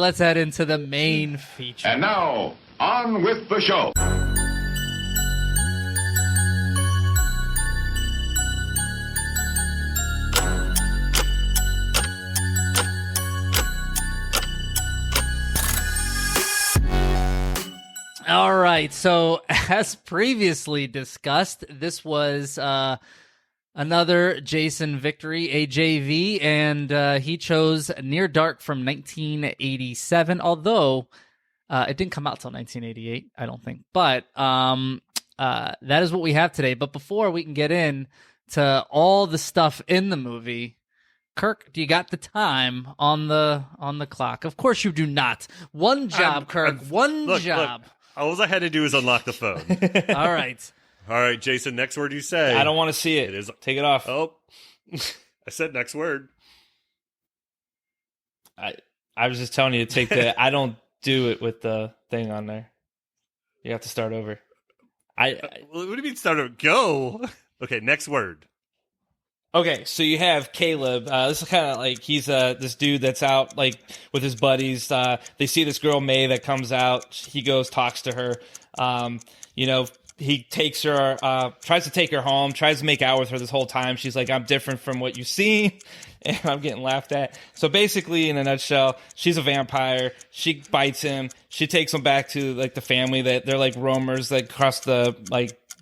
Let's head into the main feature. And now, on with the show. All right, so as previously discussed, this was another Jason victory, a JV, and he chose Near Dark from 1987, although it didn't come out till 1988, I don't think. But that is what we have today. But before we can get in to all the stuff in the movie, Kirk, do you got the time on the clock? Of course you do not. One job, Kirk. One job. Look, all I had to do is unlock the phone. All right. All right, Jason, next word you say. I don't want to see it. Take it off. Oh, I said next word. I was just telling you to take the... I don't do it with the thing on there. You have to start over. What do you mean start over? Go. Okay, next word. Okay, so you have Caleb. This is kind of like he's this dude that's out like with his buddies. They see this girl May that comes out. He goes, talks to her. He takes her, tries to take her home, tries to make out with her this whole time. She's like, I'm different from what you see, and I'm getting laughed at. So basically, in a nutshell, she's a vampire. She bites him. She takes him back to like the family that they're like roamers that cross the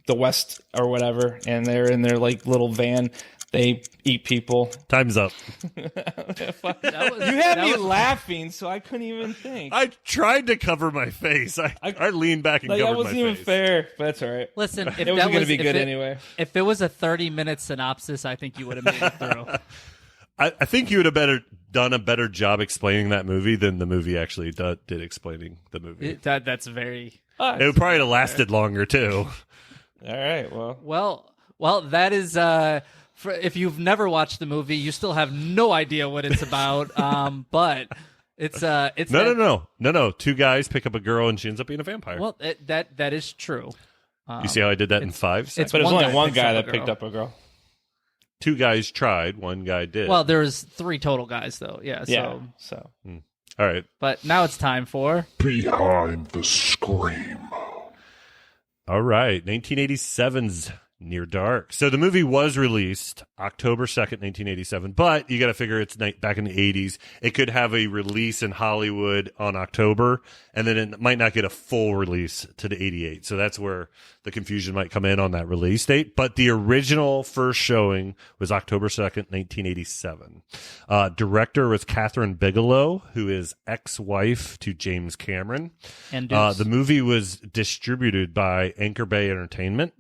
west or whatever, and they're in their like little van. They eat people. Time's up. You had me laughing, so I couldn't even think. I tried to cover my face. I leaned back and covered my face. That wasn't even fair, but that's all right. Listen, if it wasn't going to be good anyway. If it was a 30-minute synopsis, I think you would have made it through. I think you would have done a better job explaining that movie than the movie actually did explaining the movie. That's very... it would probably have lasted longer, too. All right, Well, that is... if you've never watched the movie, you still have no idea what it's about. But it's No. Two guys pick up a girl and she ends up being a vampire. Well, that is true. You see how I did that in 5 seconds? But it was only one guy that picked up a girl. Two guys tried, one guy did. Well, there's 3 total guys, though. Yeah. So. All right. But now it's time for Behind the Scream. All right. 1987's Near Dark. So the movie was released October 2nd, 1987, but you got to figure it's back in the 80s. It could have a release in Hollywood on October, and then it might not get a full release to the 88. So that's where the confusion might come in on that release date. But the original first showing was October 2nd, 1987. Director was Kathryn Bigelow, who is ex-wife to James Cameron. And the movie was distributed by Anchor Bay Entertainment.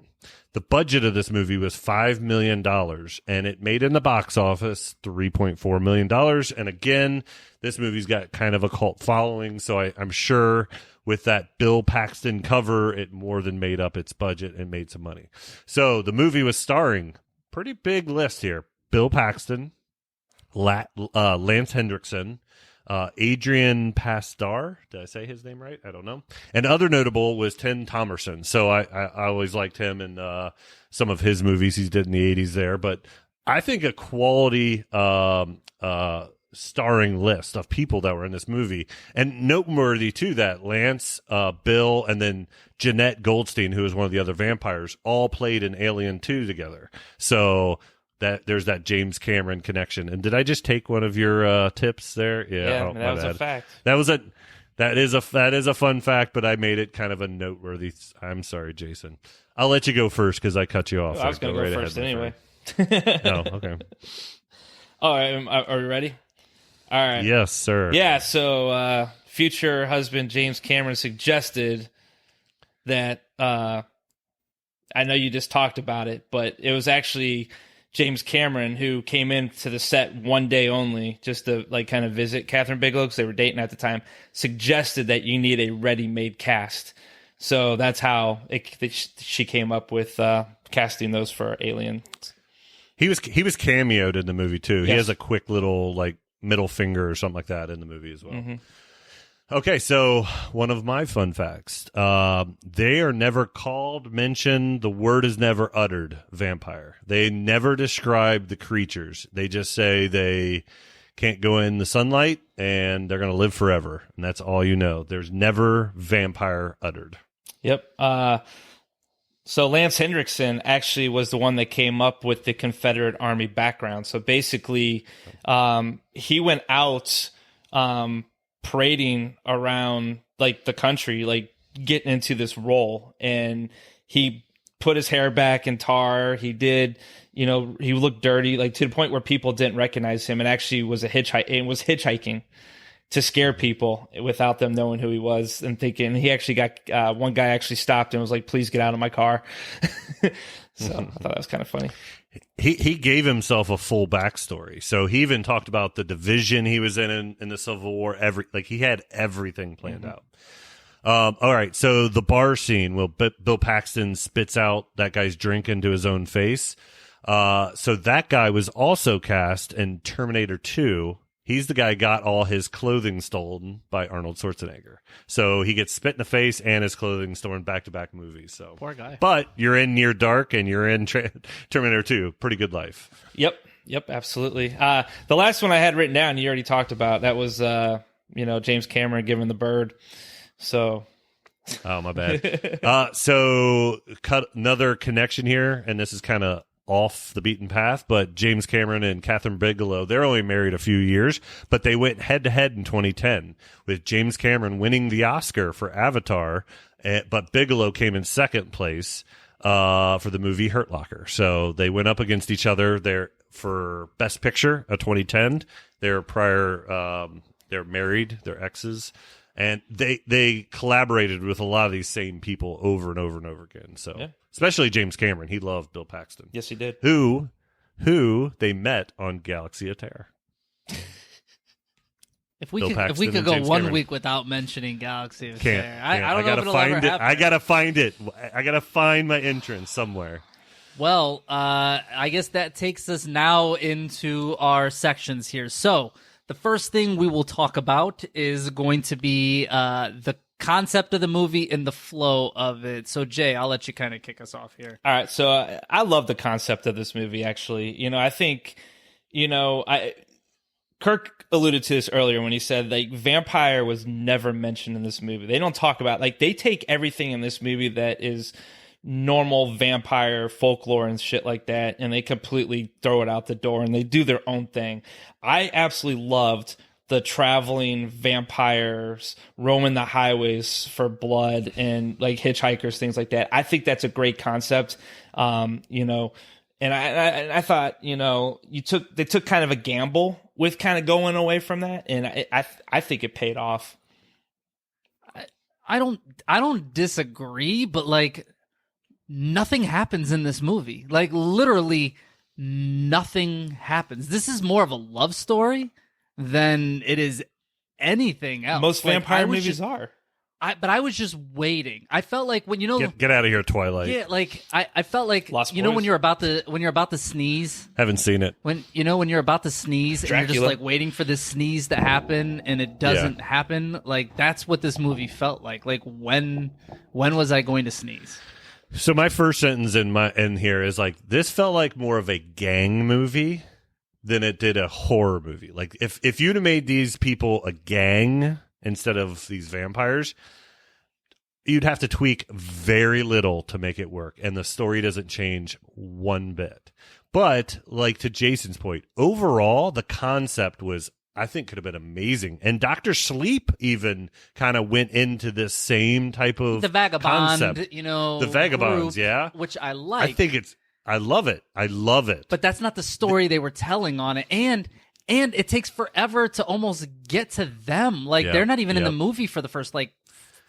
The budget of this movie was $5 million, and it made in the box office $3.4 million. And again, this movie's got kind of a cult following, so I'm sure with that Bill Paxton cover, it more than made up its budget and made some money. So the movie was starring, pretty big list here, Bill Paxton, Lance Henriksen, Adrian Pasdar. Did I say his name right? I don't know. And other notable was Tim Thomerson. So I always liked him and some of his movies he did in the 80s there. But I think a quality starring list of people that were in this movie. And noteworthy, too, that Lance, Bill, and then Jeanette Goldstein, who was one of the other vampires, all played in Alien 2 together. So... there's that James Cameron connection. And did I just take one of your tips there? Yeah, that was a fact. That is a fun fact, but I made it kind of a noteworthy. I'm sorry, Jason. I'll let you go first because I cut you off. I was going to go first anyway. Oh, okay. All right, are we ready? All right. Yes, sir. Yeah. So, future husband James Cameron suggested that. I know you just talked about it, but it was actually James Cameron who came into the set one day only just to like kind of visit Kathryn Bigelow because they were dating at the time, suggested that you need a ready-made cast. So that's how she came up with casting those for Alien. He was cameoed in the movie too. Yes. He has a quick little like middle finger or something like that in the movie as well. Mm-hmm. Okay, so one of my fun facts. They are never called, mentioned, the word is never uttered, vampire. They never describe the creatures. They just say they can't go in the sunlight, and they're going to live forever. And that's all you know. There's never vampire uttered. Yep. So Lance Henriksen actually was the one that came up with the Confederate Army background. So basically, he went out parading around like the country, like getting into this role, and he put his hair back in tar. He did, he looked dirty, like to the point where people didn't recognize him, and actually was hitchhiking to scare people without them knowing who he was and thinking. He actually got one guy actually stopped and was like, "Please get out of my car." So I thought that was kind of funny. He gave himself a full backstory. So he even talked about the division he was in the Civil War. He had everything planned out. All right, so the bar scene. Well, Bill Paxton spits out that guy's drink into his own face. So that guy was also cast in Terminator 2. He's the guy who got all his clothing stolen by Arnold Schwarzenegger. So he gets spit in the face and his clothing stolen back-to-back movies. So poor guy. But you're in Near Dark and you're in Terminator 2. Pretty good life. Yep, absolutely. The last one I had written down, you already talked about. That was, James Cameron giving the bird. So... Oh, my bad. So cut another connection here, and this is kind of off the beaten path, but James Cameron and Kathryn Bigelow, they're only married a few years, but they went head-to-head in 2010, with James Cameron winning the Oscar for Avatar, but Bigelow came in second place for the movie Hurt Locker. So they went up against each other there for Best Picture of 2010. They're married, they're exes. And they collaborated with a lot of these same people over and over and over again. So, yeah. Especially James Cameron, he loved Bill Paxton. Yes, he did. Who they met on Galaxy of Terror. If we could go 1 week without mentioning Galaxy of Terror, I don't know if it'll ever happen. I gotta find it. I gotta find my entrance somewhere. Well, I guess that takes us now into our sections here. So. The first thing we will talk about is going to be the concept of the movie and the flow of it. So, Jay, I'll let you kind of kick us off here. All right. So, I love the concept of this movie, actually. I think, Kirk alluded to this earlier when he said, like, vampire was never mentioned in this movie. They don't talk about, like, they take everything in this movie that is normal vampire folklore and shit like that, and they completely throw it out the door and they do their own thing. I absolutely loved the traveling vampires roaming the highways for blood and like hitchhikers, things like that. I think that's a great concept. And I thought, they took kind of a gamble with kind of going away from that, and I think it paid off. I don't disagree, but like, nothing happens in this movie. Like, literally nothing happens. This is more of a love story than it is anything else. Most vampire movies are. But I was just waiting. I felt like when get out of here, Twilight. Yeah, like I felt like Lost when Boys. you're about to sneeze. Haven't seen it. When you're about to sneeze Dracula. and you're just like waiting for this sneeze to happen and it doesn't happen. Like, that's what this movie felt like. Like, when was I going to sneeze? So my first sentence in here is like, this felt like more of a gang movie than it did a horror movie. Like, if you'd have made these people a gang instead of these vampires, you'd have to tweak very little to make it work, and the story doesn't change one bit. But like, to Jason's point, overall the concept was, I think, could have been amazing. And Dr. Sleep even kind of went into this same type of the vagabond, concept. The vagabonds, group, which I like. I love it. But that's not the story they were telling on it. And it takes forever to almost get to them. Like, they're not even in the movie for the first, like,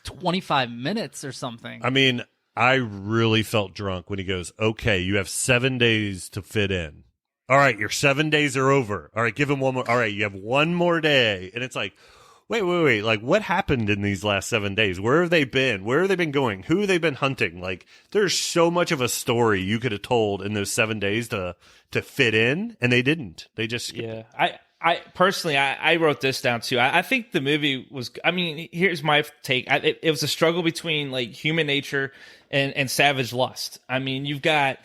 25 minutes or something. I mean, I really felt drunk when he goes, okay, you have 7 days to fit in. All right, your 7 days are over. All right, give him one more. All right, you have one more day. And it's like, wait. Like, what happened in these last 7 days? Where have they been? Where have they been going? Who have they been hunting? Like, there's so much of a story you could have told in those 7 days to fit in, and they didn't. They just skipped it. I personally, I wrote this down too. I think the movie was, I mean, here's my take. It was a struggle between like human nature and savage lust. I mean, you've got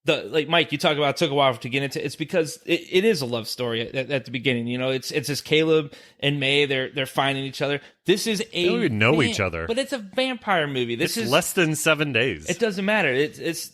like Mike, you talk about it took a while to get into. It's because it is a love story at the beginning. You know, it's this Caleb and May. They're finding each other. This is They don't even know each other. but it's a vampire movie. This It's is less than 7 days. It doesn't matter. It's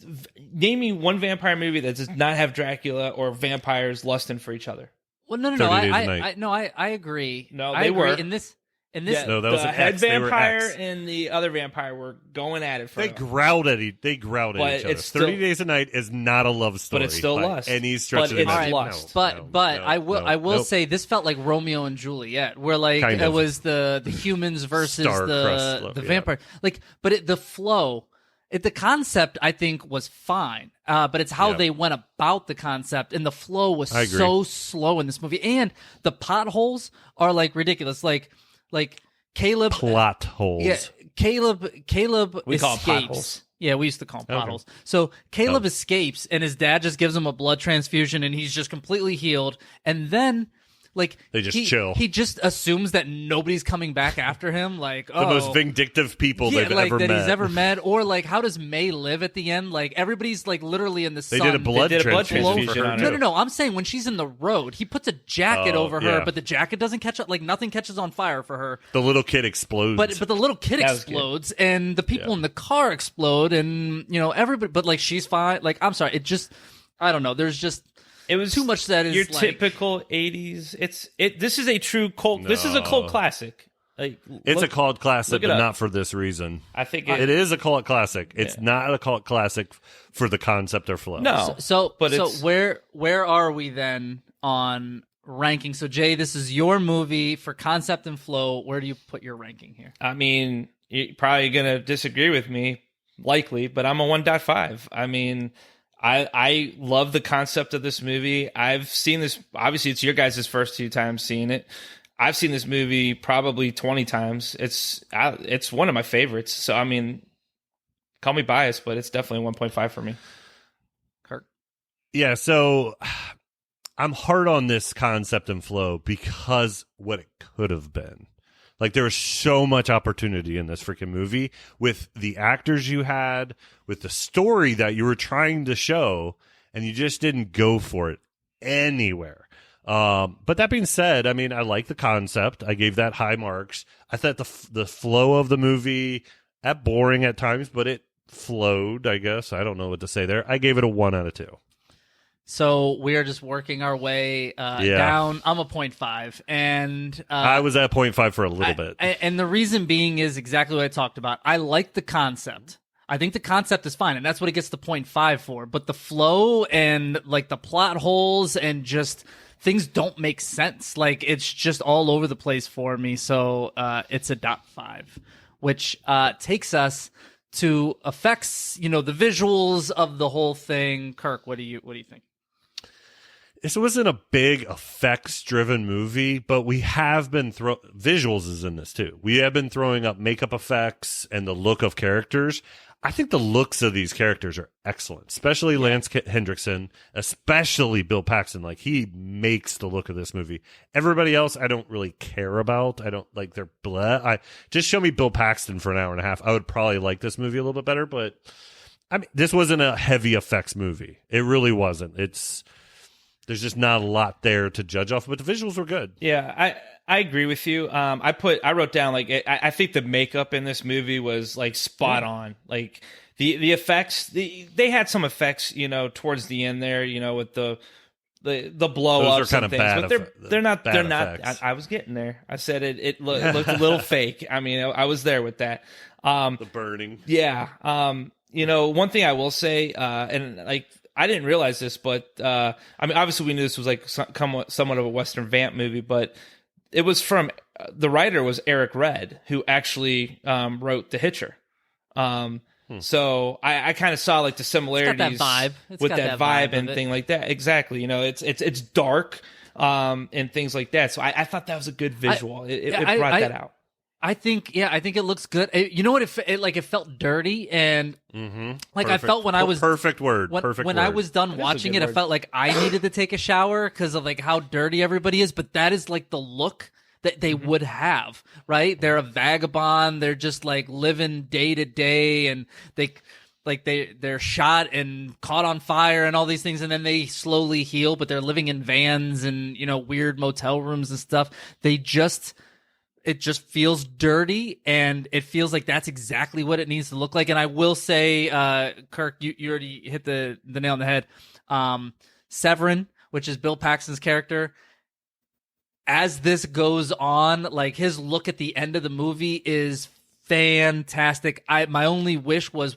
name me one vampire movie that does not have Dracula or vampires lusting for each other. Well, no. 30 Days a Night. I agree. No, I they agree. were. In this, No, that was the an head X. They were vampire X. and the other vampire were going at it for They growled at each But other. it's 30 still- Days a Night is not a love story. But it's still by lust. any stretch But of the it's imagination. lust. But I will nope. say this felt like Romeo and Juliet, where like Kind it of. was the humans versus Star-crust love, the yeah. vampire. Like, but the flow, the concept I think was fine, but it's how Yeah. they went about the concept, and the flow was I agree. so slow in this movie, and the potholes are like ridiculous, like Caleb. Plot holes. Yeah, Caleb We call 'em escapes. potholes. Yeah, we used to call them Okay. potholes. So Caleb Oh. escapes, and his dad just gives him a blood transfusion, and he's just completely healed. And then, like, They just chill. He just assumes that nobody's coming back after him. Like, The most vindictive people they've like ever that met. he's ever met. Or like, how does May live at the end? Like, everybody's like literally in the They sun. did a blood did a blood transfusion for transfusion her. on too. her. No. I'm saying when she's in the road, he puts a jacket Oh, over her, yeah. but the jacket doesn't catch up. Like, nothing catches on fire for her. The little kid explodes. But the little kid That was good. explodes, and the people Yeah. in the car explode, and everybody. But like she's fine. Like I'm sorry, it just I don't know. There's just It was too much that is your like- typical 80s. This is a true cult. This is a cult classic. Like It's a cult classic, look it but up. not for this reason. I think It is a cult classic. It's not a cult classic for the concept or flow. No, but it's where are we then on ranking? So Jay, this is your movie for concept and flow. Where do you put your ranking here? I mean, you're probably gonna disagree with me, likely, but I'm a 1.5. I mean, I love the concept of this movie. I've seen this. Obviously, it's your guys' first 2 times seeing it. I've seen this movie probably 20 times. It's one of my favorites. So I mean, call me biased, but it's definitely 1.5 for me. Kirk. Yeah, so I'm hard on this concept and flow because what it could have been. Like, there was so much opportunity in this freaking movie with the actors you had, with the story that you were trying to show, and you just didn't go for it anywhere. But that being said, I mean, I like the concept. I gave that high marks. I thought the flow of the movie, boring at times, but it flowed, I guess. I don't know what to say there. I gave it a 1 out of 2. So we are just working our way down. I'm a 0.5, and I was at 0.5 for a little bit. And the reason being is exactly what I talked about. I like the concept. I think the concept is fine, and that's what it gets the 0.5 for. But the flow and like the plot holes and just things don't make sense. Like, it's just all over the place for me. So it's a 0.5, which takes us to effects. The visuals of the whole thing. Kirk, what do you think? This wasn't a big effects-driven movie, but we have been visuals is in this too. We have been throwing up makeup effects and the look of characters. I think the looks of these characters are excellent, especially Lance Henriksen, especially Bill Paxton. Like, he makes the look of this movie. Everybody else, I don't really care about. I don't like their blah. Just show me Bill Paxton for an hour and a half. I would probably like this movie a little bit better, but I mean, this wasn't a heavy effects movie. It really wasn't. There's just not a lot there to judge off, but the visuals were good. Yeah, I agree with you. I wrote down like I think the makeup in this movie was like spot on. Like the effects, they had some effects, towards the end there, with the blow ups kind and of things, bad but they're not. effects. I was getting there. I said it looked a little fake. I mean, I was there with that. The burning. Yeah. One thing I will say, and like, I didn't realize this, but I mean, obviously we knew this was like somewhat of a Western vamp movie, but it was from the writer was Eric Red, who actually wrote The Hitcher. So I kind of saw like the similarities with that vibe and thing like that. Exactly. It's dark and things like that. So I thought that was a good visual. It brought that out. I think it looks good. You know what? It felt dirty, and like I felt when I was perfect word. When I was done watching it, I felt like I needed to take a shower because of like how dirty everybody is. But that is like the look that they would have, right? They're a vagabond. They're just like living day to day, and like they're shot and caught on fire and all these things, and then they slowly heal, but they're living in vans and, you know, weird motel rooms and stuff. It just feels dirty, and it feels like that's exactly what it needs to look like. And I will say, Kirk, you already hit the nail on the head. Severin, which is Bill Paxton's character, as this goes on, like his look at the end of the movie is fantastic. My only wish was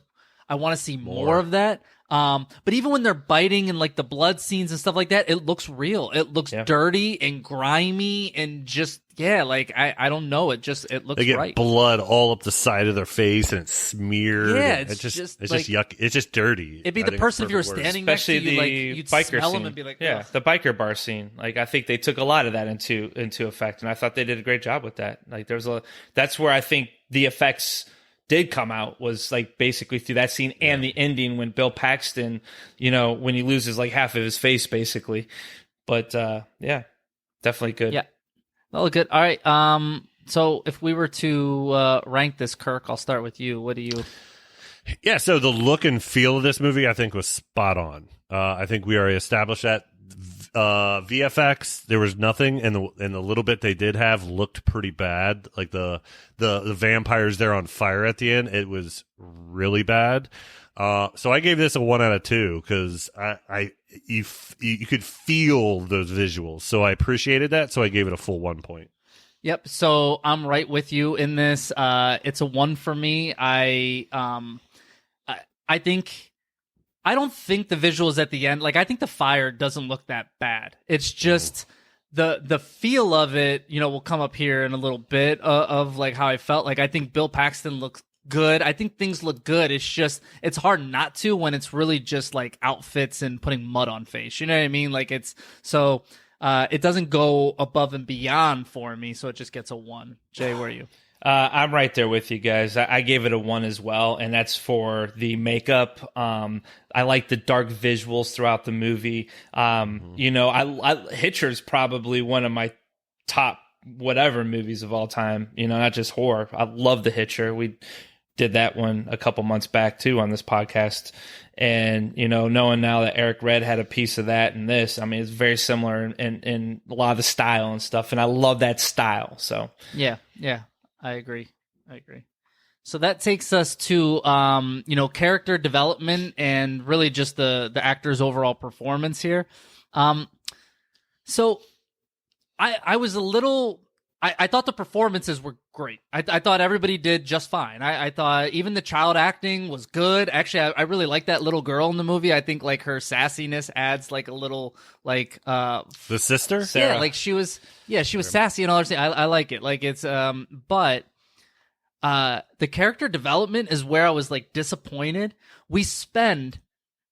I want to see more of that. But even when they're biting and like the blood scenes and stuff like that, it looks real. It looks dirty and grimy and just, like I don't know. It looks they get right. blood all up the side of their face and it's smeared. Yeah, it's just like, yuck. It's just dirty. It'd be the person if you were standing next to you, like you'd biker smell scene. them and be like, yeah, the biker bar scene. Like I think they took a lot of that into effect, and I thought they did a great job with that. Like that's where I think the effects did come out, was like basically through that scene and the ending when Bill Paxton, you know, when he loses like half of his face basically. But definitely good. Yeah. Well, good. All right. So if we were to rank this, Kirk, I'll start with you. What do you? Yeah. So the look and feel of this movie, I think, was spot on. I think we already established that. VFX, there was nothing, and the little bit they did have looked pretty bad. Like the vampires there on fire at the end, it was really bad. So I gave this a 1 out of 2 because you could feel those visuals, so I appreciated that. So I gave it a full 1 point. Yep. So I'm right with you in this. It's a 1 for me. I think. I don't think the visuals at the end, like I think the fire doesn't look that bad. It's just the feel of it, you know, will come up here in a little bit of like how I felt. Like I think Bill Paxton looks good. I think things look good. It's just, it's hard not to when it's really just like outfits and putting mud on face. You know what I mean? Like it doesn't go above and beyond for me. So it just gets a 1. Jay, where are you? I'm right there with you guys. I gave it a 1 as well, and that's for the makeup. I like the dark visuals throughout the movie. You know, Hitcher's probably one of my top whatever movies of all time. You know, not just horror. I love The Hitcher. We did that one a couple months back too on this podcast. And, you know, knowing now that Eric Red had a piece of that in this, I mean, it's very similar in a lot of the style and stuff. And I love that style. So yeah. I agree. So that takes us to, you know, character development and really just the actor's overall performance here. So I was a little, I thought the performances were great. I thought everybody did just fine. I thought even the child acting was good. Actually, I really like that little girl in the movie. I think like her sassiness adds like a little like the sister, Sarah. Yeah, like she was sassy and all that. I like it. Like it's but the character development is where I was like disappointed. We spend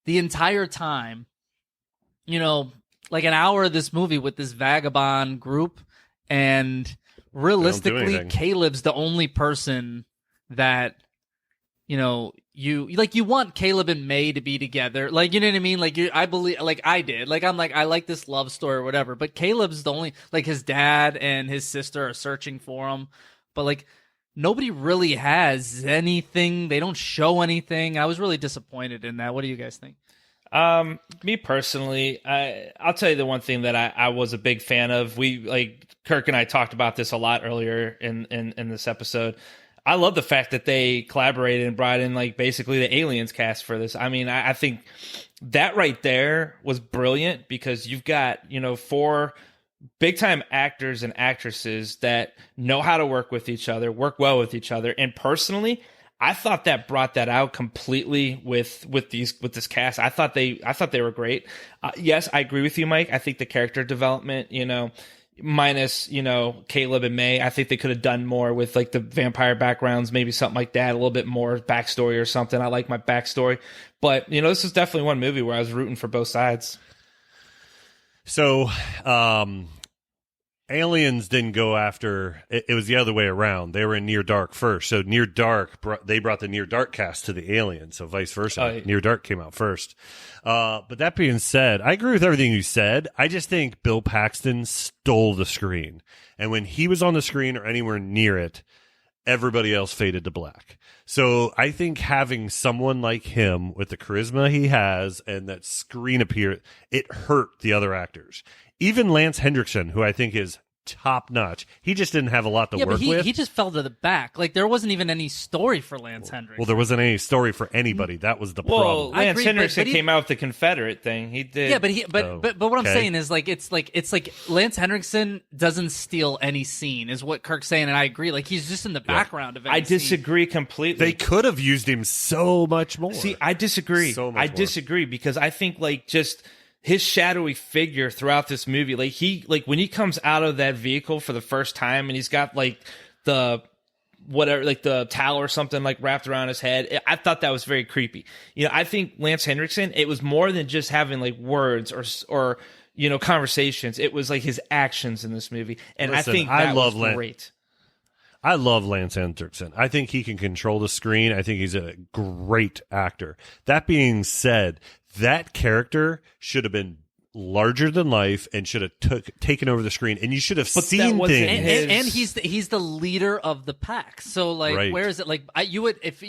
the entire time, you know, like an hour of this movie with this vagabond group, and realistically, Caleb's the only person that, you know, you want Caleb and May to be together. Like, you know what I mean? Like I believe, like I did, like, I'm like, I like this love story or whatever, but Caleb's the only, like his dad and his sister are searching for him, but like nobody really has anything. They don't show anything. I was really disappointed in that. What do you guys think? Me personally, I'll tell you the one thing that I was a big fan of. We, like, Kirk and I talked about this a lot earlier in this episode. I love the fact that they collaborated and brought in like basically the Aliens cast for this. I mean, I think that right there was brilliant because you've got, you know, 4 big time actors and actresses that know how to work with each other, work well with each other. And personally, I thought that brought that out completely with this cast. I thought they were great. Yes, I agree with you, Mike. I think the character development, you know, minus, you know, Caleb and May, I think they could have done more with like the vampire backgrounds, maybe something like that, a little bit more backstory or something. I like my backstory, but you know, this is definitely one movie where I was rooting for both sides. So, Aliens didn't go after it was the other way around. They were in Near Dark first. So Near Dark they brought the Near Dark cast to the Aliens, so vice versa. Near Dark came out first. But that being said, I agree with everything you said. I just think Bill Paxton stole the screen. And when he was on the screen or anywhere near it, everybody else faded to black. So I think having someone like him with the charisma he has and that screen appearance, it hurt the other actors. Even Lance Henriksen, who I think is top notch, he just didn't have a lot to work with. He just fell to the back. Like, there wasn't even any story for Lance Henriksen. Well, there wasn't any story for anybody. That was the Well, problem. Lance Henriksen came out with the Confederate thing. He did. Yeah, but what I'm saying is, like, it's like Lance Henriksen doesn't steal any scene, is what Kirk's saying, and I agree. Like, he's just in the background of any I disagree completely. They could have used him so much more. See, I disagree. I disagree because I think, like, just his shadowy figure throughout this movie, like when he comes out of that vehicle for the first time and he's got like the whatever, like the towel or something like wrapped around his head, I thought that was very creepy. You know, I think Lance Henriksen, it was more than just having like words or you know, conversations. It was like his actions in this movie, and listen, I think that was great. I love Lance Henriksen. I think he can control the screen. I think he's a great actor. That being said, that character should have been larger than life and should have taken over the screen, and you should have seen things. And he's the leader of the pack. So like, right. Where is it? Like, I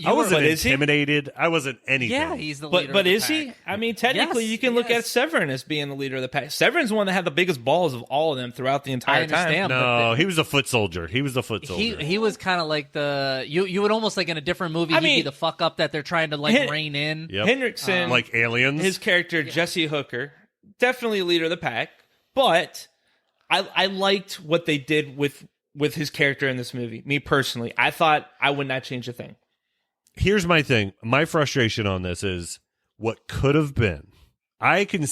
wasn't intimidated. I wasn't anything. Yeah, he's the leader. But of the is pack. he? I mean, technically, you can look at Severin as being the leader of the pack. Severin's the one that had the biggest balls of all of them throughout the entire time. No, he was a foot soldier. He was the foot soldier. He was kind of like the you would almost like in a different movie. He'd be the fuck up that they're trying to like rein in. Yep. Henriksen, like Aliens. His character Jesse Hooker. Definitely a leader of the pack, but I liked what they did with his character in this movie. Me personally, I thought I would not change a thing. Here's my thing. My frustration on this is what could have been. I can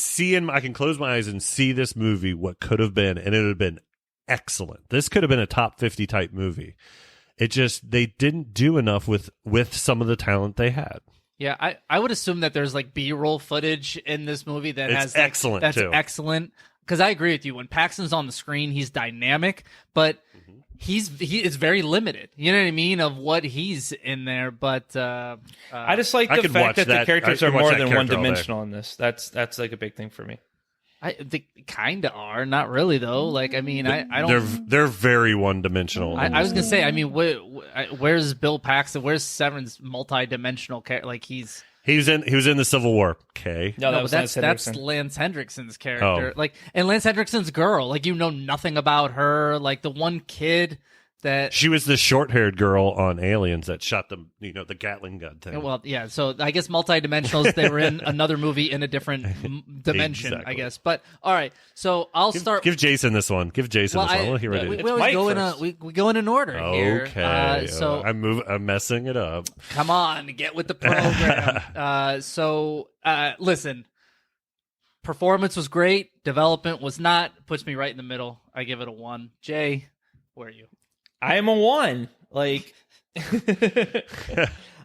close my eyes and see this movie, what could have been, and it would have been excellent. This could have been a top 50 type movie. It just, they didn't do enough with some of the talent they had. Yeah, I would assume that there's like B-roll footage in this movie that has like, excellent. That's too. excellent. Because I agree with you. When Paxton's on the screen, he's dynamic, but he is very limited. You know what I mean? Of what he's in there. But I just like the fact that the characters are more than one dimensional in this. That's like a big thing for me. They kind of are, not really though. Like, I mean, I don't. They're very one-dimensional. I was gonna say, I mean, where's Bill Paxton? Where's Severin's multi-dimensional character? Like he was in the Civil War. Okay, no, that's Lance Henriksen's character. Like, and Lance Henriksen's girl. Like, you know nothing about her. Like the one kid that she was the short-haired girl on Aliens that shot the Gatling gun thing. Well, yeah. So I guess multi-dimensionals. They were in another movie in a different dimension, exactly. I guess. But all right. So I'll start. Give Jason this one. Give Jason this one. We'll hear it. We always go we go in an order here. Okay. So I'm messing it up. Come on, get with the program. Listen. Performance was great. Development was not. Puts me right in the middle. I give it a 1. Jay, where are you? I am a 1. Like,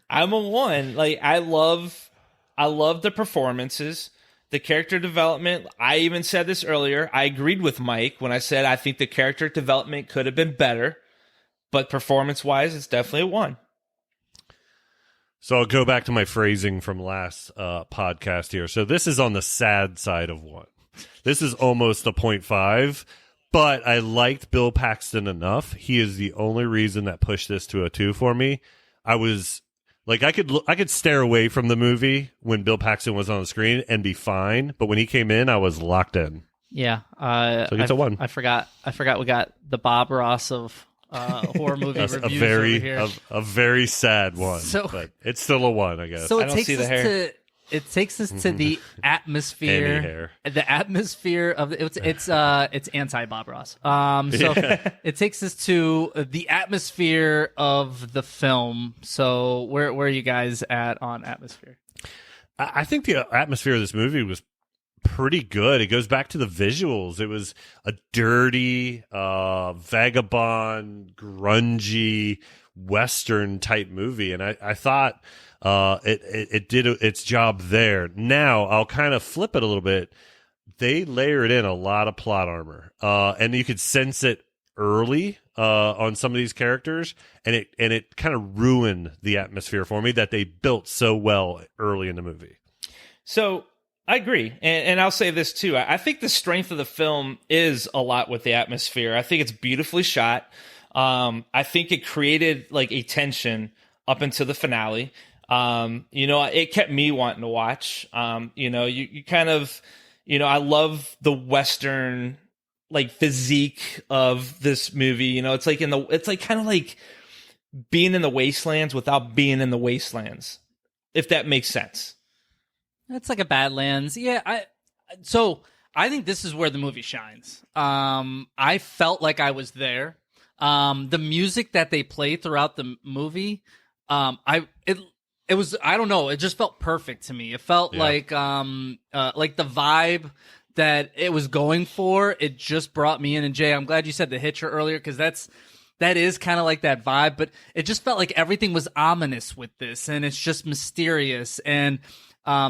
I'm a 1. Like, I love the performances, the character development. I even said this earlier. I agreed with Mike when I said I think the character development could have been better, but performance-wise, it's definitely a 1. So I'll go back to my phrasing from last podcast here. So this is on the sad side of 1. This is almost a 0.5. But I liked Bill Paxton enough. He is the only reason that pushed this to a 2 for me. I was like, I could stare away from the movie when Bill Paxton was on the screen and be fine. But when he came in, I was locked in. Yeah. So it's a 1. I forgot we got the Bob Ross of horror movie reviews over here. A very sad one. But it's still a 1, I guess. So it takes us to the atmosphere. The atmosphere of it's anti Bob Ross. It takes us to the atmosphere of the film. So where are you guys at on atmosphere? I think the atmosphere of this movie was pretty good. It goes back to the visuals. It was a dirty, vagabond, grungy, Western type movie, and I thought it did its job there. Now I'll kind of flip it a little bit. They layered in a lot of plot armor, and you could sense it early on some of these characters, and it kind of ruined the atmosphere for me that they built so well early in the movie. So I agree, and I'll say this too. I think the strength of the film is a lot with the atmosphere. I think it's beautifully shot. I think it created like a tension up into the finale. It kept me wanting to watch. You kind of, I love the Western like physique of this movie. It's like it's like kind of like being in the wastelands without being in the wastelands, if that makes sense. It's like a Badlands. Yeah, I think this is where the movie shines. I felt like I was there. The music that they play throughout the movie, it was, I don't know, it just felt perfect to me. It felt like the vibe that it was going for, it just brought me in. And Jay, I'm glad you said The Hitcher earlier, because that is kind of like that vibe, but it just felt like everything was ominous with this, and it's just mysterious. And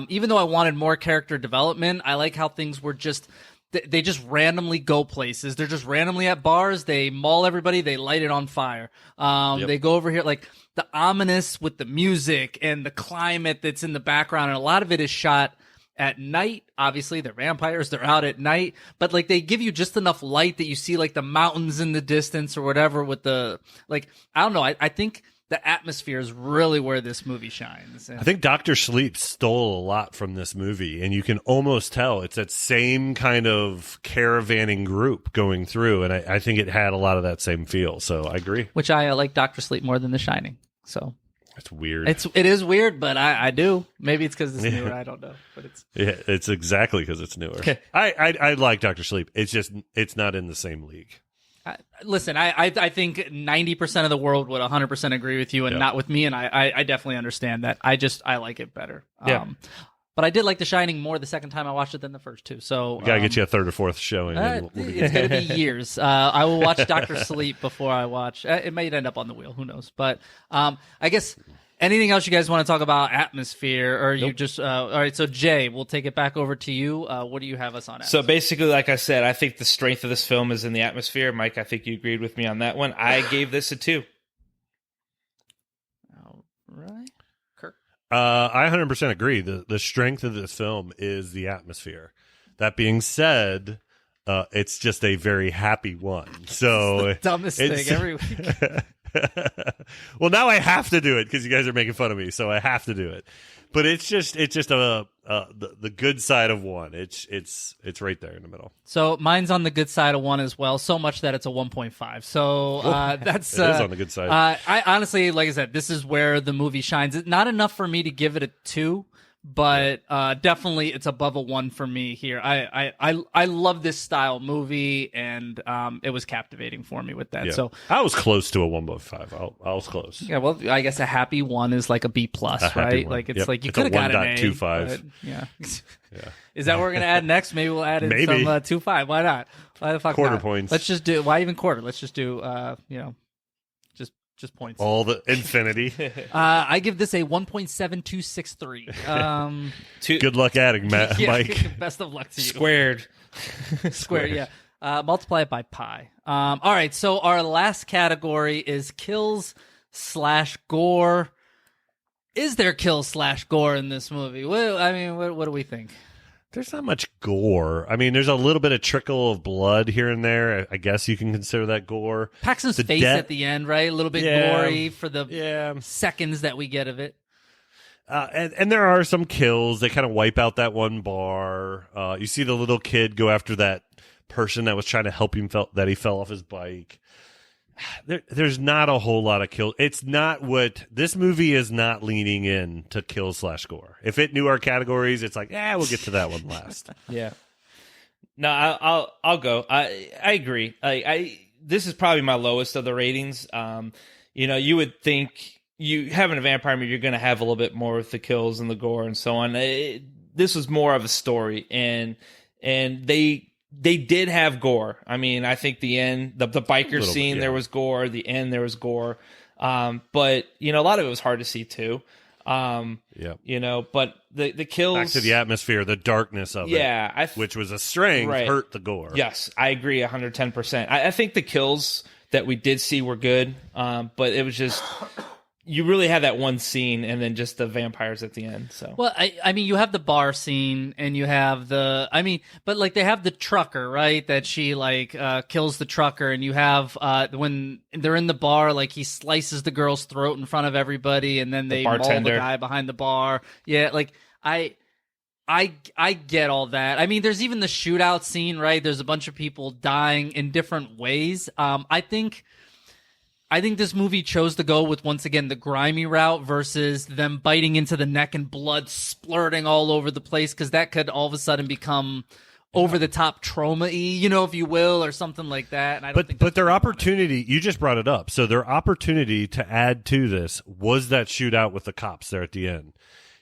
even though I wanted more character development, I like how things were just, they just randomly go places. They're just randomly at bars. They maul everybody. They light it on fire. They go over here, like the ominous with the music and the climate that's in the background. And a lot of it is shot at night. Obviously, they're vampires. They're out at night. But like they give you just enough light that you see like the mountains in the distance or whatever with the, like, I don't know. I think the atmosphere is really where this movie shines. And I think Dr. Sleep stole a lot from this movie, and you can almost tell it's that same kind of caravanning group going through, and I think it had a lot of that same feel, so I agree. Which I like Dr. Sleep more than The Shining, so... It's weird. It is weird, but I do. Maybe it's because it's newer. I don't know, but it's exactly because it's newer. I like Dr. Sleep. It's just it's not in the same league. Listen, I think 90% of the world would 100% agree with you, and not with me, and I definitely understand that. I like it better. But I did like The Shining more the second time I watched it than the first two. So we gotta get you a third or fourth showing. It's gonna be years. I will watch Dr. Sleep before I watch. It might end up on the wheel. Who knows? But I guess anything else you guys want to talk about atmosphere, or you just all right? So Jay, we'll take it back over to you. What do you have us on? Atmosphere? So basically, like I said, I think the strength of this film is in the atmosphere. Mike, I think you agreed with me on that one. I gave this a 2. All right. I 100% agree. The strength of this film is the atmosphere. That being said, it's just a very happy one. So it's the dumbest thing every week. Well, now I have to do it because you guys are making fun of me, so I have to do it. But it's just the good side of one. It's right there in the middle. So mine's on the good side of one as well, so much that it's a 1.5. So that's it is on the good side. I honestly, like I said, this is where the movie shines. It's not enough for me to give it a 2, but definitely it's above a 1 for me here. I love this style movie, and it was captivating for me with that. Yeah. So I was close to a 1.5. I was close. Yeah, well, I guess a happy 1 is like a B plus, right? Like it's like you could have got an A. 1.25. Yeah. Is that what we're gonna add next? Maybe we'll add in some 2.5. Why not? Why the fuck quarter not? points? Let's just do. Why even quarter? Let's just do. Just points. All the infinity. I give this a 1.7263. Good luck adding, Mike. Best of luck to you. Squared. Squared. Yeah. Multiply it by pi. All right. So our last category is kills/gore. Is there kills/gore in this movie? What do we think? There's not much gore. I mean, there's a little bit of trickle of blood here and there. I guess you can consider that gore. Paxton's face at the end, right? A little bit gory for the seconds that we get of it. And there are some kills. They kind of wipe out that one bar. You see the little kid go after that person that was trying to help him that he fell off his bike. There's not a whole lot of kills. It's not what this movie is not leaning in to kill/gore. If it knew our categories, it's like, we'll get to that one last. Yeah. No, I'll go. I agree. This is probably my lowest of the ratings. You would think you having a vampire movie, you're going to have a little bit more with the kills and the gore and so on. This was more of a story, and they did have gore. I mean, I think the end, the biker scene, there was gore. The end, there was gore. But, a lot of it was hard to see, too. But the kills... Back to the atmosphere, the darkness of it, which was a strength, hurt the gore. Yes, I agree 110%. I think the kills that we did see were good, but it was just... you really have that one scene and then just the vampires at the end. So well, I mean, you have the bar scene and you have but like they have the trucker, right? That she like kills the trucker, and you have when they're in the bar, like he slices the girl's throat in front of everybody, and then they maul the guy behind the bar. Yeah, like I get all that. I mean, there's even the shootout scene, right? There's a bunch of people dying in different ways. I think this movie chose to go with, once again, the grimy route versus them biting into the neck and blood splurting all over the place, because that could all of a sudden become over-the-top trauma-y, if you will, or something like that. And I don't think but their opportunity, you just brought it up, so their opportunity to add to this was that shootout with the cops there at the end.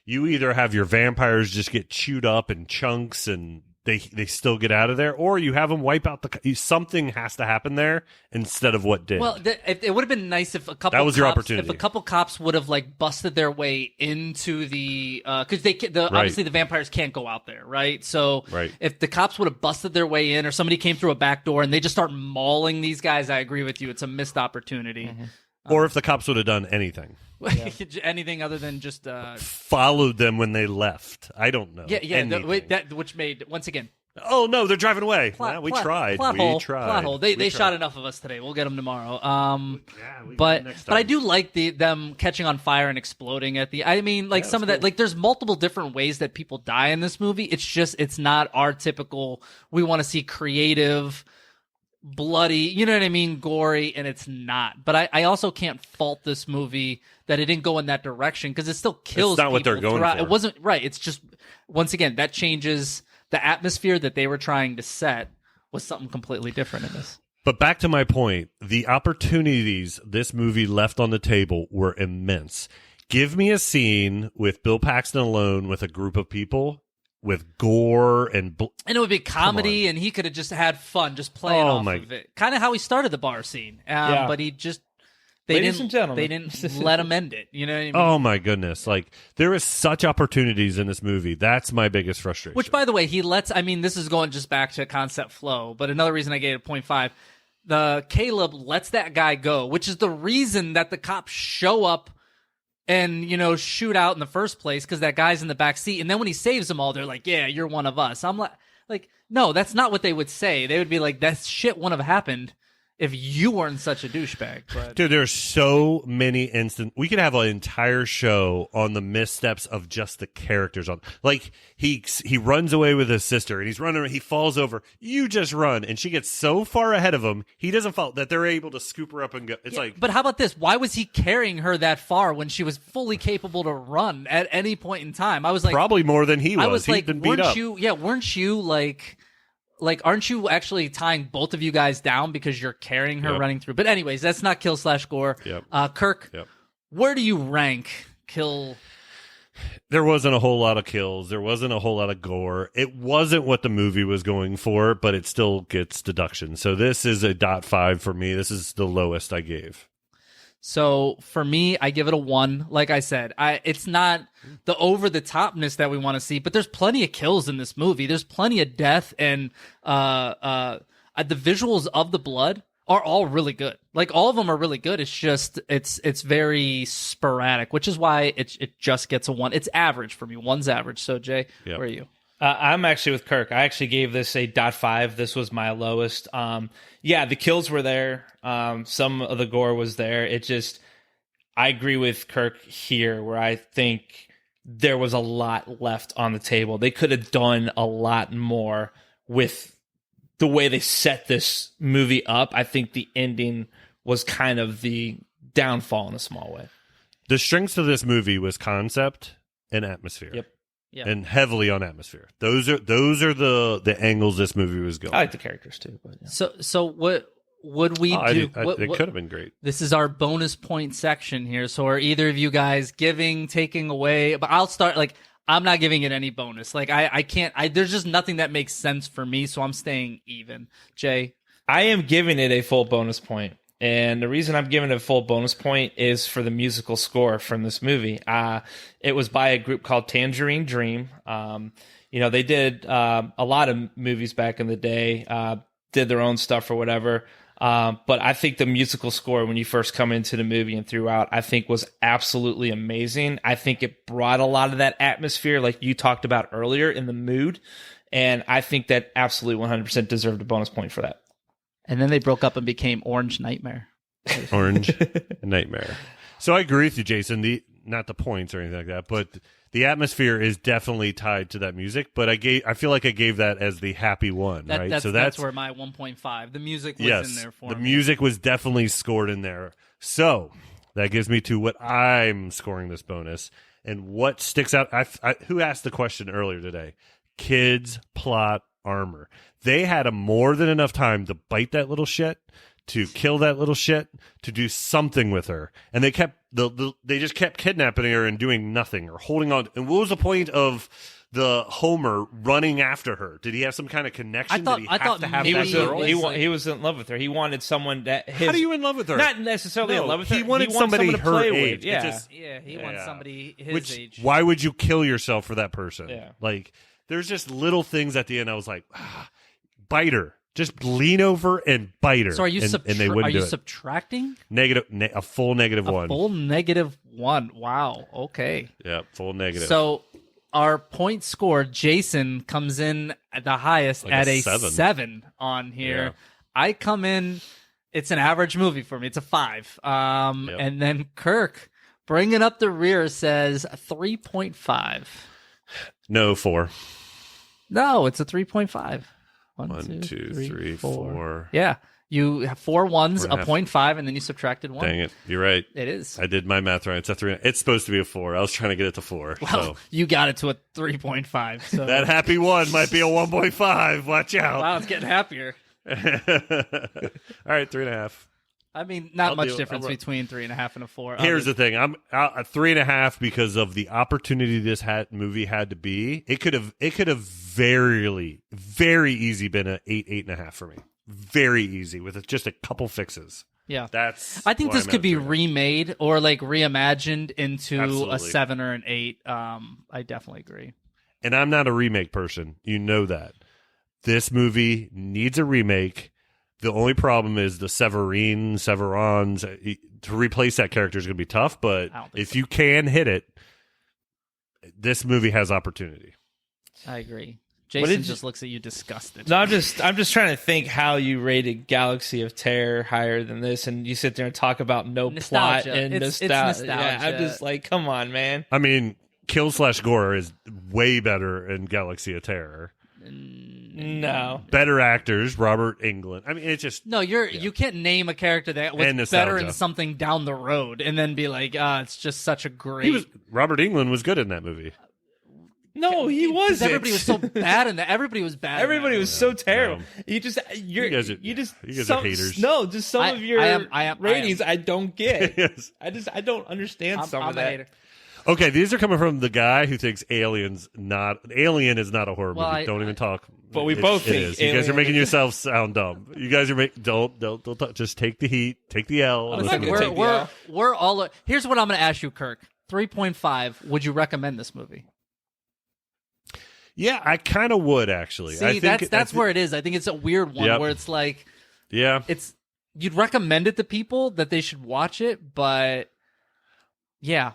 You either have your vampires just get chewed up in chunks and they still get out of there, or you have them wipe out something has to happen there instead of what did. Well, it would have been nice if a couple your opportunity. If a couple cops would have like busted their way into the because obviously the vampires can't go out there, right? So if the cops would have busted their way in, or somebody came through a back door and they just start mauling these guys, I agree with you. It's a missed opportunity. Mm-hmm. Or if the cops would have done anything. Yeah. Anything other than just followed them when they left. I don't know. Which made, once again, oh no, they're driving away. We tried. Plot hole. They shot enough of us today. We'll get them tomorrow. But I do like them catching on fire and exploding at the. I mean, like some of that. Like, there's multiple different ways that people die in this movie. It's not our typical. We want to see creative, bloody, you know what I mean, gory, and it's not. But I also can't fault this movie that it didn't go in that direction, because it still kills it's not people what they're going for. It wasn't right. It's just, once again, that changes the atmosphere that they were trying to set was something completely different in this. But back to my point, the opportunities this movie left on the table were immense. Give me a scene with Bill Paxton alone with a group of people with gore and it would be comedy, and he could have just had fun just playing off of it. Kind of how he started the bar scene. But he just they didn't let him end it. You know what I mean? Oh my goodness. Like, there is such opportunities in this movie. That's my biggest frustration. Which, by the way, this is going just back to concept flow, but another reason I gave it 0.5, the Caleb lets that guy go, which is the reason that the cops show up and, shoot out in the first place, because that guy's in the back seat. And then when he saves them all, they're like, yeah, you're one of us. I'm like, no, that's not what they would say. They would be like, that shit wouldn't have happened if you weren't such a douchebag. But dude, there's so many we could have an entire show on the missteps of just the characters. Like, he runs away with his sister, and he's running, he falls over. You just run, and she gets so far ahead of him, he doesn't fall, that they're able to scoop her up and go. It's like, but how about this? Why was he carrying her that far when she was fully capable to run at any point in time? I was like, probably more than he was. I was He'd been beat up. Weren't you like, aren't you actually tying both of you guys down because you're carrying her running through? But anyways, that's not kill/gore. Kirk, where do you rank kill? There wasn't a whole lot of kills. There wasn't a whole lot of gore. It wasn't what the movie was going for, but it still gets deduction. So this is a 0.5 for me. This is the lowest I gave. So for me, I give it a 1. Like I said, it's not the over-the-topness that we want to see, but there's plenty of kills in this movie. There's plenty of death, and the visuals of the blood are all really good. Like, all of them are really good. It's just it's very sporadic, which is why it just gets a 1. It's average for me. 1's average. So Jay, where are you? I'm actually with Kirk. I actually gave this a 0.5. This was my lowest. The kills were there. Some of the gore was there. I agree with Kirk here, where I think there was a lot left on the table. They could have done a lot more with the way they set this movie up. I think the ending was kind of the downfall in a small way. The strengths of this movie was concept and atmosphere. Yep. Yeah. And heavily on atmosphere. Those are the angles this movie was going. I like the characters too. But So what would we do? It could have been great. This is our bonus point section here. So are either of you guys giving, taking away? But I'll start. Like, I'm not giving it any bonus. Like, I can't. There's just nothing that makes sense for me. So I'm staying even. Jay, I am giving it a full bonus point. And the reason I'm giving it a full bonus point is for the musical score from this movie. It was by a group called Tangerine Dream. They did a lot of movies back in the day, did their own stuff or whatever. But I think the musical score when you first come into the movie and throughout, I think was absolutely amazing. I think it brought a lot of that atmosphere like you talked about earlier in the mood. And I think that absolutely 100% deserved a bonus point for that. And then they broke up and became Orange Nightmare. Orange Nightmare. So I agree with you, Jason. Not the points or anything like that, but the atmosphere is definitely tied to that music. But I feel like I gave that as the happy one, right? That's where my 1.5. The music was in there for me. The music was definitely scored in there. So that gives me to what I'm scoring this bonus and what sticks out. Who asked the question earlier today? Kids, plot, armor. They had a more than enough time to bite that little shit, to kill that little shit, to do something with her, and they just kept kidnapping her and doing nothing or holding on. And what was the point of the Homer running after her? Did he have some kind of connection? I thought he was in love with her. He wanted someone that how do you in love with her? Not necessarily in love with her. He wanted somebody to her play age. with. He wants somebody his age. Why would you kill yourself for that person? Yeah. Like there's just little things at the end. I was like, bite her. Just lean over and bite her. So are you subtracting? A full negative one. Full negative one. Wow. Okay. Yeah, full negative. So our point score, Jason comes in at the highest like at a 7 on here. Yeah. I come in, it's an average movie for me. It's a 5. And then Kirk, bringing up the rear, says 3.5. No, 4. No, it's a 3.5. 1, 2, 3, 4. Yeah. You have 4 ones, a 0.5, and then you subtracted 1. Dang it. You're right. It is. I did my math right. It's a 3. It's supposed to be a 4. I was trying to get it to 4. Well, so. you got it to a 3.5. So. That happy one might be a 1.5. Watch out. Wow, it's getting happier. All right, 3.5. I mean, not much difference between 3.5 and a 4. Here's the thing: I'm at 3.5 because of the opportunity this movie had to be. It could have very easy been a 8.5 for me. Very easy with just a couple fixes. Yeah, I think this could be remade or like reimagined into Absolutely. a 7 or an 8. I definitely agree. And I'm not a remake person. You know that. This movie needs a remake. The only problem is the Severins. To replace that character is going to be tough, but if you can hit it, this movie has opportunity. I agree. Jason just looks at you disgusted. No, I'm just trying to think how you rated Galaxy of Terror higher than this, and you sit there and talk about nostalgia. Plot and it's nostalgia. Yeah, I'm just like, come on, man. I mean, Kill/Gore is way better in Galaxy of Terror. No. Better actors, Robert Englund. I mean, it's just... No, you can't name a character that was better in something down the road and then be like, it's just such a great... Robert Englund was good in that movie. No, he wasn't. Everybody was so bad in that. Everybody was bad. Everybody was so terrible. You guys are haters. No, just some of your ratings I don't get. Yes. I don't understand some of that. Hater. Okay, these are coming from the guy who thinks Alien is not a horror movie. Don't even talk. But we both think you guys are making yourselves sound dumb. You guys are don't talk. Just take the heat, take the L. We're all. Here's what I'm going to ask you, Kirk. 3.5. Would you recommend this movie? Yeah, I kind of would actually. See, that's where it is. I think it's a weird one where it's like, you'd recommend it to people that they should watch it, but yeah.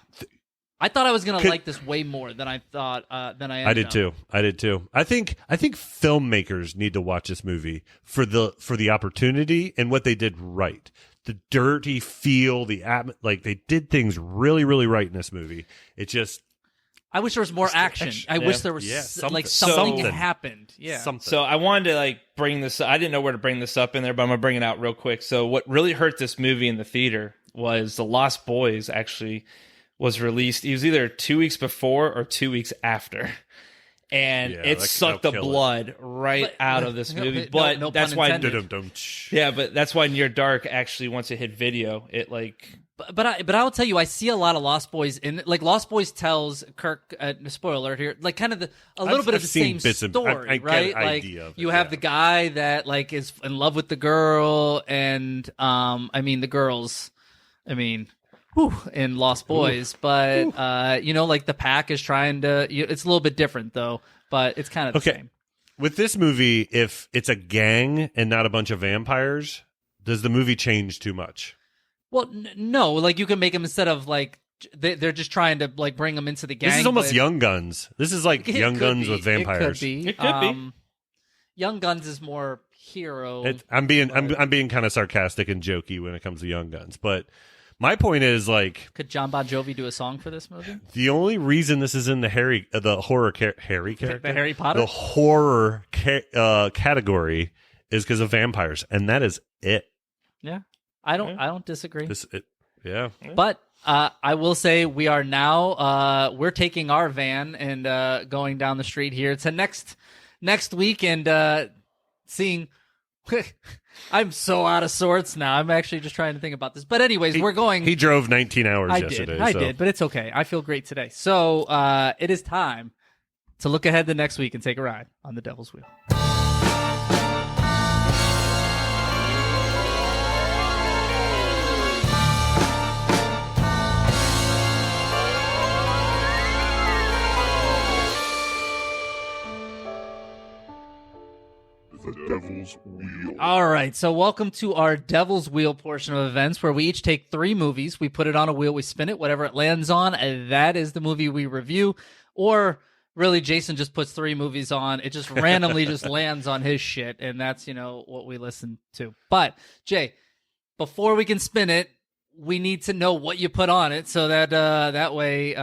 I thought I was gonna like this way more than I thought. I did too. I think filmmakers need to watch this movie for the opportunity and what they did right. The dirty feel, like they did things really, really right in this movie. It just. I wish there was more action. I wish there was something happened. Yeah. Something. So I wanted to bring this. I didn't know where to bring this up in there, but I'm gonna bring it out real quick. So what really hurt this movie in the theater was The Lost Boys actually was released. It was either 2 weeks before or 2 weeks after. And it sucked the blood out of this movie. But that's why but that's why Near Dark actually, once it hit video, it But I will tell you, I see a lot of Lost Boys in Lost Boys tells Kirk. Spoiler alert here, kind of a little bit of the same story, right? Like you have the guy that is in love with the girl, and the girls, in Lost Boys, but the pack is trying to. It's a little bit different though, but it's kind of the same. With this movie, if it's a gang and not a bunch of vampires, does the movie change too much? Well, no. Like you can make them instead of like they're just trying to like bring them into the gang. This is almost Young Guns. This is like Young Guns with vampires. It could be. Young Guns is more hero. I'm being kind of sarcastic and jokey when it comes to Young Guns, but my point is like, could John Bon Jovi do a song for this movie? The only reason this is in the horror character, the Harry Potter, the horror category is because of vampires, and that is it. Yeah, I don't disagree. But I will say we are now we're taking our van and going down the street here to next week and seeing. I'm so out of sorts now. I'm actually just trying to think about this. But anyways, we're going. He drove 19 hours yesterday. I did, but it's okay. I feel great today. So it is time to look ahead to next week and take a ride on the Devil's Wheel. The Devil's Wheel. All right, so welcome to our Devil's Wheel portion of events where we each take 3 movies, we put it on a wheel, we spin it, whatever it lands on, and that is the movie we review. Or really, Jason just puts 3 movies on, it just randomly just lands on his shit, and that's, what we listen to. But, Jay, before we can spin it, we need to know what you put on it so that that way,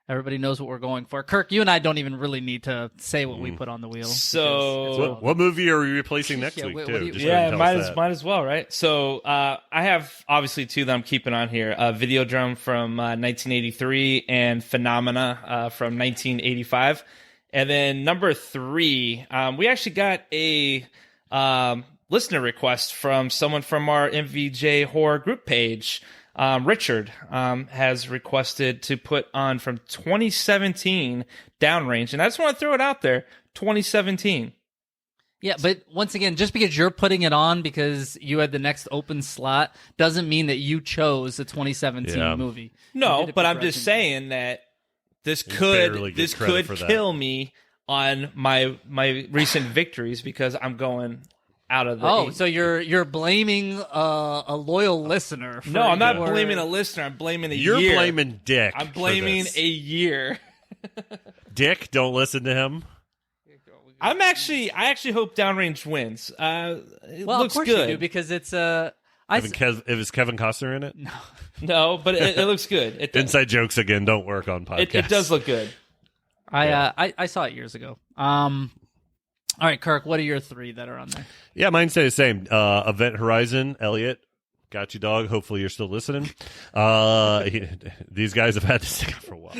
everybody knows what we're going for. Kirk, you and I don't even really need to say what we put on the wheel. So, what movie are we replacing next week, too? Might as well, right? So, I have obviously 2 that I'm keeping on here. Videodrome from 1983 and Phenomena from 1985. And then number 3, we actually got a listener request from someone from our MVJ horror group page. Richard has requested to put on from 2017 Downrange, and I just want to throw it out there, 2017. Yeah, but once again, just because you're putting it on because you had the next open slot doesn't mean that you chose the 2017 movie. No, but I'm just saying that this could kill me on my recent victories because I'm going out of the so you're blaming a loyal listener. No, I'm not blaming a listener. I'm blaming a year. You're blaming Dick. I'm blaming a year. Dick, don't listen to him. I actually hope Downrange wins. It looks of course good you do, because it's is Kevin Costner in it? No, but it looks good. Inside jokes again don't work on podcasts. It does look good. I saw it years ago. All right, Kirk, what are your 3 that are on there? Yeah, mine say the same. Event Horizon, Elliot, got you, dog. Hopefully you're still listening. These guys have had to stick out for a while.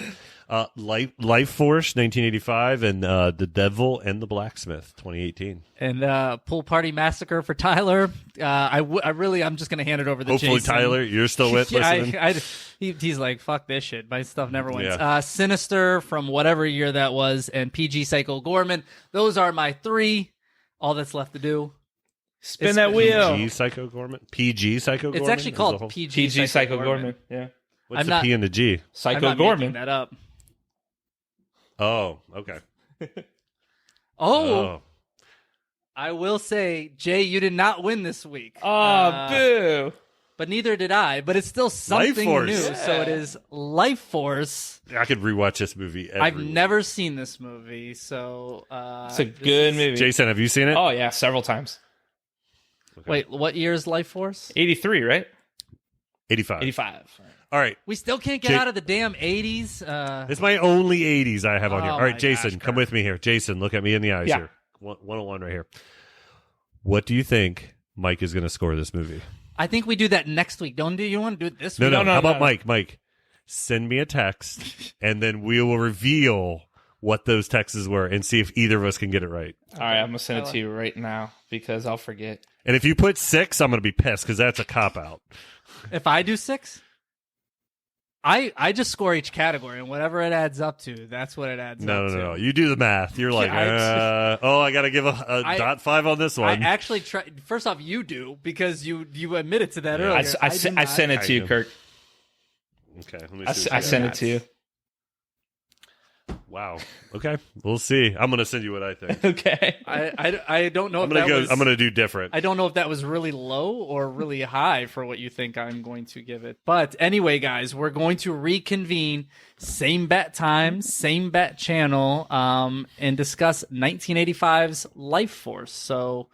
Life Force, 1985, and The Devil and the Blacksmith, 2018. And Pool Party Massacre for Tyler. I'm just going to hand it over to Hopefully, Jason. Tyler, you're still listening. He's like, fuck this shit. My stuff never wins. Yeah. Sinister from whatever year that was, and PG Psycho Gorman. Those are my 3. All that's left to do. Spin that wheel. PG Psycho Gorman? PG Psycho Gorman? It's actually called PG Psycho Gorman. Yeah. What's the P and the G? Psycho I'm not Gorman. making that up. Oh, okay. Oh. I will say, Jay, you did not win this week. Oh, boo. But neither did I. But it's still something new. Yeah. So it is Life Force. I could rewatch this movie I've never seen this movie, so it's a good movie. Jason, have you seen it? Oh yeah, several times. Okay. Wait, what year is Life Force? 83, right? 85. 85. All right. We still can't get out of the damn 80s. It's my only 80s I have on here. All right, my Jason, gosh, come Kirk. with me here. Jason, look at me in the eyes here. 101 right here. What do you think Mike is going to score this movie? I think we do that next week. Don't you want to do it this week? No. How about Mike? Mike, send me a text, and then we will reveal what those texts were and see if either of us can get it right. All right, I'm going to send it to you right now because I'll forget. And if you put 6, I'm going to be pissed because that's a cop-out. If I do 6? I just score each category, and whatever it adds up to, that's what it adds up to. No. You do the math. You're like, I got to give a .5 on this one. I actually try. First off, you do, because you admitted to that earlier. I sent it to you, Kirk. Okay. Let me see I sent it to you. Wow. Okay. We'll see. I'm gonna send you what I think. Okay. I don't know I'm if that was... I'm gonna do different. I don't know if that was really low or really high for what you think I'm going to give it. But anyway, guys, we're going to reconvene, same bat time, same bat channel, and discuss 1985's Life Force. So,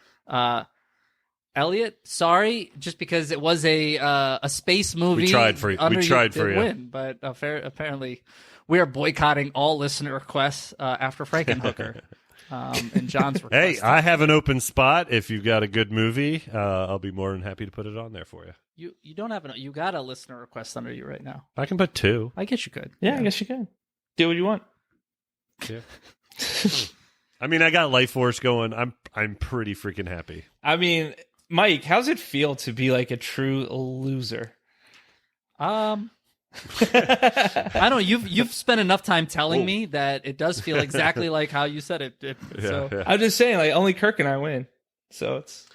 Elliot, sorry, just because it was a space movie. We tried for you. Win, but apparently we are boycotting all listener requests after Frankenhooker. And John's request. Hey, I have an open spot. If you've got a good movie, I'll be more than happy to put it on there for you. You don't have you got a listener request under you right now. I can put 2. I guess you could. Yeah, I guess you could. Do what you want. Yeah. I mean, I got Life Force going. I'm pretty freaking happy. I mean, Mike, how's it feel to be like a true loser? I don't know. You've spent enough time telling me that it does feel exactly like how you said it. Yeah. I'm just saying, like, only Kirk and I win, so it's.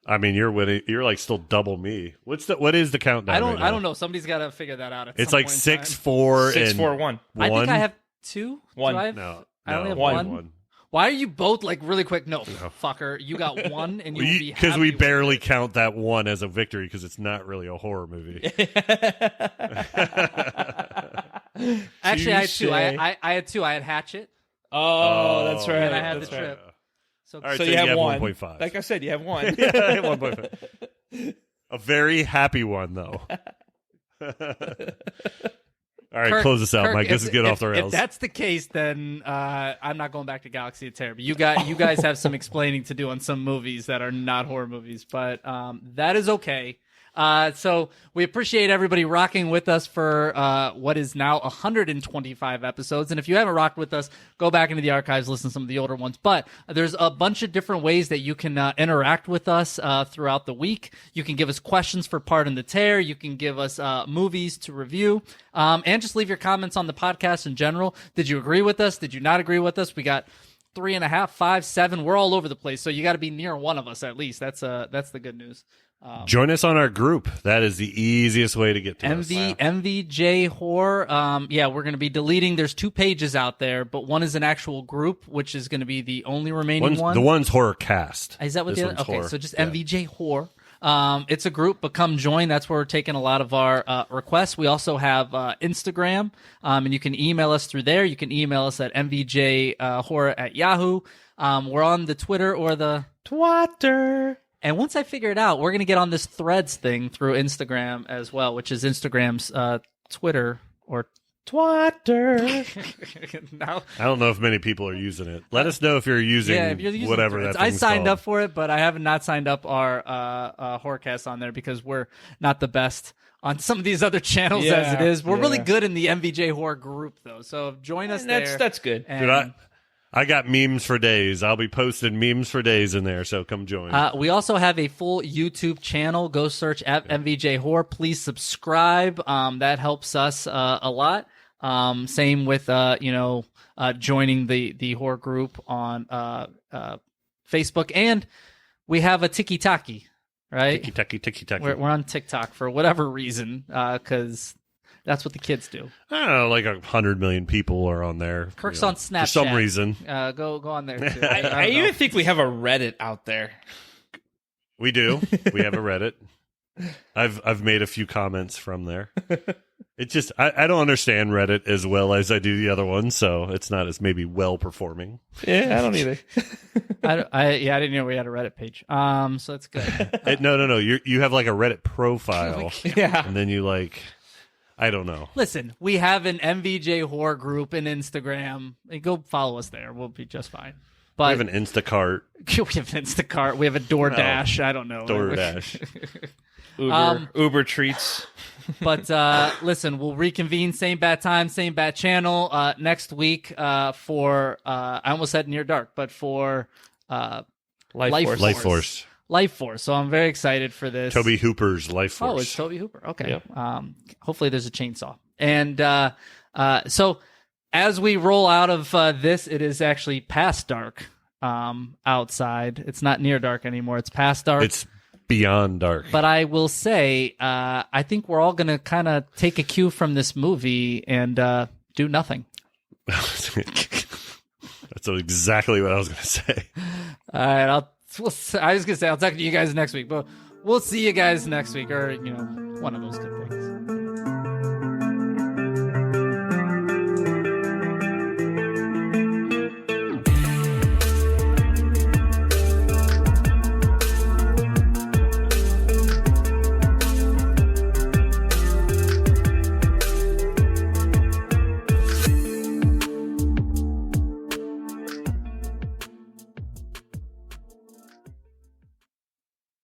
I mean, you're winning. You're like still double me. What is the countdown? I don't know. Somebody's got to figure that out. It's like 6, 4, 6, and 4, 1. I think I have 2. One. Do I have? No, I only have one. one. Why are you both like really quick? No, fucker, you got 1, and you'll be happy because we with barely it. count that 1 as a victory because it's not really a horror movie. Actually, I had 2. I had 2. I had Hatchet. Oh, that's right. And I had that's the right. trip. So, All right, So you have 1. 1.5. Like I said, you have 1. Yeah, 1.5. A very happy one, though. All right, Kirk, close this out, Kirk, Mike. This is getting off the rails. If that's the case, then I'm not going back to Galaxy of Terror. But you guys have some explaining to do on some movies that are not horror movies, but that is okay. So we appreciate everybody rocking with us for what is now 125 episodes. And if you haven't rocked with us, go back into the archives, listen to some of the older ones. But there's a bunch of different ways that you can interact with us throughout the week. You can give us questions for Pardon the Tear. You can give us movies to review. And just leave your comments on the podcast in general. Did you agree with us? Did you not agree with us? We got 3.5, 5, 7. We're all over the place. So you got to be near one of us at least. That's the good news. Join us on our group. That is the easiest way to get to us. MVJ Horror. Yeah, we're going to be deleting. There's 2 pages out there, but one is an actual group, which is going to be the only remaining one. The one's Horror Cast. Is that what this the other? Okay, horror. so just Yeah. MVJ Horror. It's a group, but come join. That's where we're taking a lot of our requests. We also have Instagram, and you can email us through there. You can email us at mvjhorror@yahoo. We're on the Twitter or the Twitter. And once I figure it out, we're going to get on this Threads thing through Instagram as well, which is Instagram's Twitter or Twitter. now. I don't know if many people are using it. Let us know if you're using, whatever Threads. that thing's I signed called. up for it, but I have not signed up our Horrorcast on there because we're not the best on some of these other channels as it is. We're really good in the MVJ Horror group, though. So join us there. That's good. And, Dude, I got memes for days. I'll be posting memes for days in there, so come join. we also have a full YouTube channel. Go search at MVJ Horror. Please subscribe. That helps us a lot. Same with joining the horror group on Facebook, and we have a Tiki-Taki, right? Tiki-taki. We're on TikTok for whatever reason, because that's what the kids do. I don't know, like 100 million people are on there. Kirk's on Snapchat for some reason. Go on there too. I even think we have a Reddit out there. We do. We have a Reddit. I've made a few comments from there. It's just I don't understand Reddit as well as I do the other ones, so it's not as maybe well performing. Yeah, I don't either. I didn't know we had a Reddit page. So that's good. No. You have like a Reddit profile. Yeah. And then you like, I don't know. Listen, we have an MVJ horror group in Instagram. Go follow us there. We'll be just fine. But We have an Instacart. we have an Instacart. We have a DoorDash. I don't know. DoorDash. Uber treats. But listen, we'll reconvene same bat time, same bat channel next week for I almost said Near Dark, but for Life Force. Life Force. So I'm very excited for this. Toby Hooper's Life Force. Oh, it's Toby Hooper. Okay. Yep. Hopefully there's a chainsaw. And so as we roll out of this, it is actually past dark outside. It's not near dark anymore. It's past dark. It's beyond dark. But I will say, I think we're all going to kind of take a cue from this movie and do nothing. That's exactly what I was going to say. All right, I was gonna say I'll talk to you guys next week, but we'll see you guys next week, or one of us could pick.